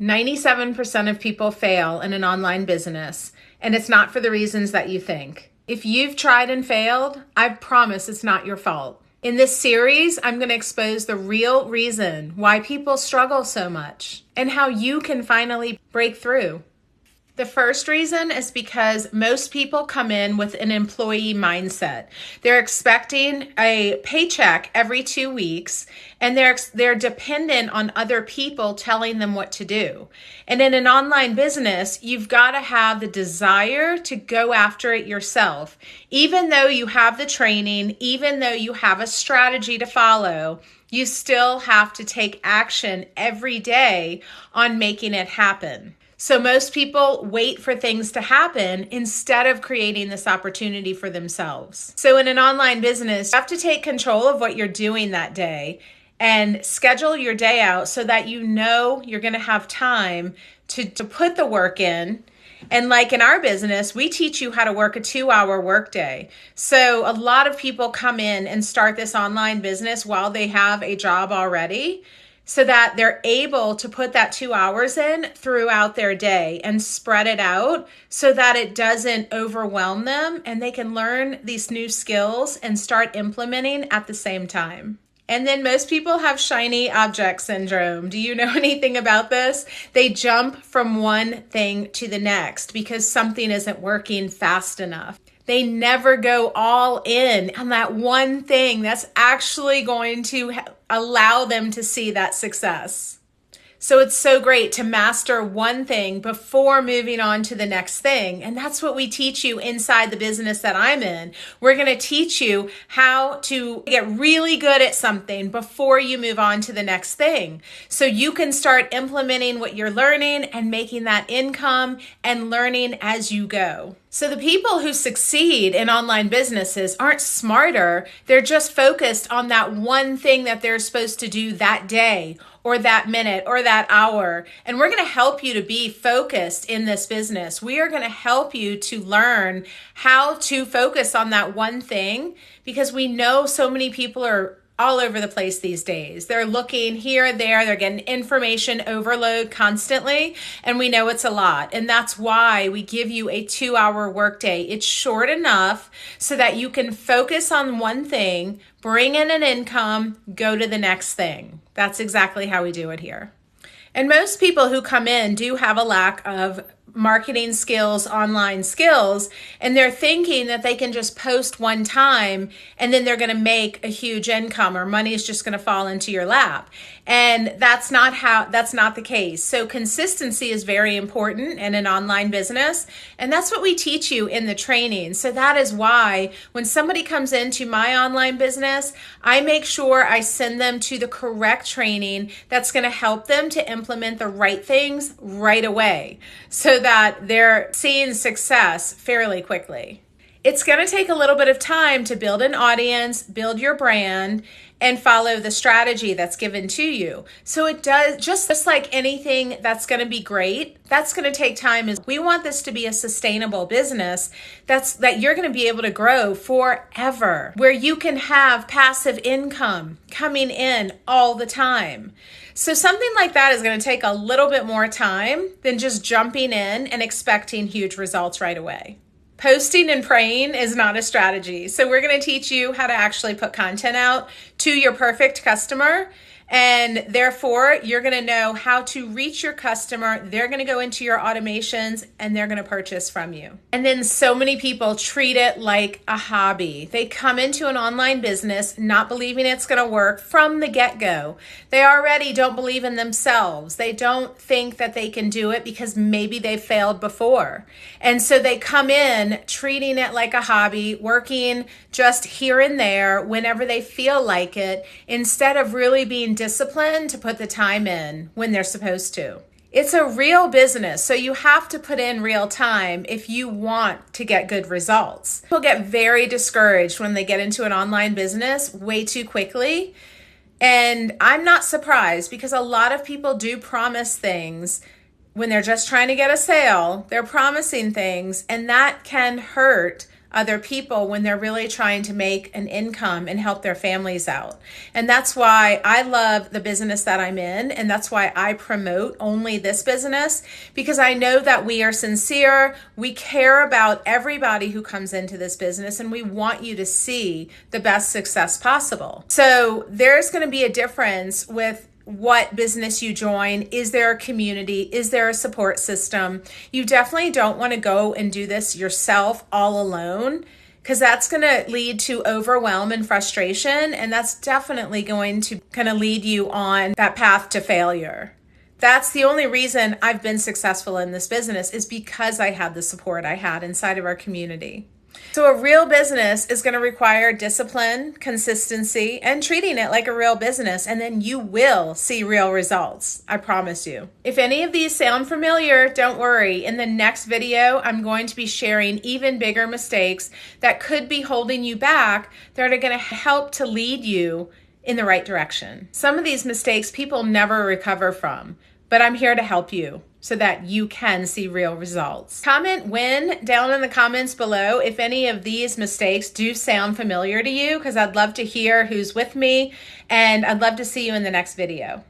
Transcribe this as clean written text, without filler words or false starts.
97% of people fail in an online business, and it's not for the reasons that you think. If you've tried and failed, I promise it's not your fault. In this series, I'm going to expose the real reason why people struggle so much and how you can finally break through. The first reason is because most people come in with an employee mindset. They're expecting a paycheck every 2 weeks, and they're dependent on other people telling them what to do. And in an online business, you've got to have the desire to go after it yourself. Even though you have the training, even though you have a strategy to follow, you still have to take action every day on making it happen. So most people wait for things to happen instead of creating this opportunity for themselves. So in an online business, you have to take control of what you're doing that day and schedule your day out so that you know you're going to have time to put the work in. And like in our business, we teach you how to work a 2-hour workday. So a lot of people come in and start this online business while they have a job already, so that they're able to put that 2 hours in throughout their day and spread it out so that it doesn't overwhelm them and they can learn these new skills and start implementing at the same time. And then most people have shiny object syndrome. Do you know anything about this? They jump from one thing to the next because something isn't working fast enough. They never go all in on that one thing that's actually going to allow them to see that success. So it's so great to master one thing before moving on to the next thing. And that's what we teach you inside the business that I'm in. We're going to teach you how to get really good at something before you move on to the next thing. So you can start implementing what you're learning and making that income and learning as you go. So the people who succeed in online businesses aren't smarter. They're just focused on that one thing that they're supposed to do that day or that minute or that hour. And we're going to help you to be focused in this business. We are going to help you to learn how to focus on that one thing because we know so many people are all over the place these days. They're looking here and there. They're getting information overload constantly. And we know it's a lot. And that's why we give you a 2-hour workday. It's short enough so that you can focus on one thing, bring in an income, go to the next thing. That's exactly how we do it here. And most people who come in do have a lack of marketing skills, online skills, and they're thinking that they can just post one time and then they're going to make a huge income or money is just going to fall into your lap. And that's not the case. So consistency is very important in an online business. And that's what we teach you in the training. So that is why when somebody comes into my online business, I make sure I send them to the correct training that's going to help them to implement the right things right away so that they're seeing success fairly quickly. It's going to take a little bit of time to build an audience, build your brand, and follow the strategy that's given to you. So it does, just like anything that's going to be great, that's going to take time. We want this to be a sustainable business that you're going to be able to grow forever, where you can have passive income coming in all the time. So something like that is going to take a little bit more time than just jumping in and expecting huge results right away. Posting and praying is not a strategy. So we're going to teach you how to actually put content out to your perfect customer. And therefore, you're going to know how to reach your customer. They're going to go into your automations and they're going to purchase from you. And then so many people treat it like a hobby. They come into an online business not believing it's going to work from the get-go. They already don't believe in themselves. They don't think that they can do it because maybe they failed before. And so they come in treating it like a hobby, working just here and there whenever they feel like it, instead of really being disciplined to put the time in when they're supposed to. It's a real business, so you have to put in real time if you want to get good results. People get very discouraged when they get into an online business way too quickly. And I'm not surprised because a lot of people do promise things when they're just trying to get a sale. They're promising things, and that can hurt other people when they're really trying to make an income and help their families out. And that's why I love the business that I'm in. And that's why I promote only this business, because I know that we are sincere. We care about everybody who comes into this business, and we want you to see the best success possible. So there's going to be a difference with what business you join. Is there a community? Is there a support system? You definitely don't want to go and do this yourself all alone, because that's going to lead to overwhelm and frustration. And that's definitely going to kind of lead you on that path to failure. That's the only reason I've been successful in this business, is because I had the support I had inside of our community. So a real business is going to require discipline, consistency, and treating it like a real business. And then you will see real results. I promise you. If any of these sound familiar, don't worry. In the next video, I'm going to be sharing even bigger mistakes that could be holding you back that are going to help to lead you in the right direction. Some of these mistakes people never recover from, but I'm here to help you so that you can see real results. Comment when down in the comments below if any of these mistakes do sound familiar to you, because I'd love to hear who's with me, and I'd love to see you in the next video.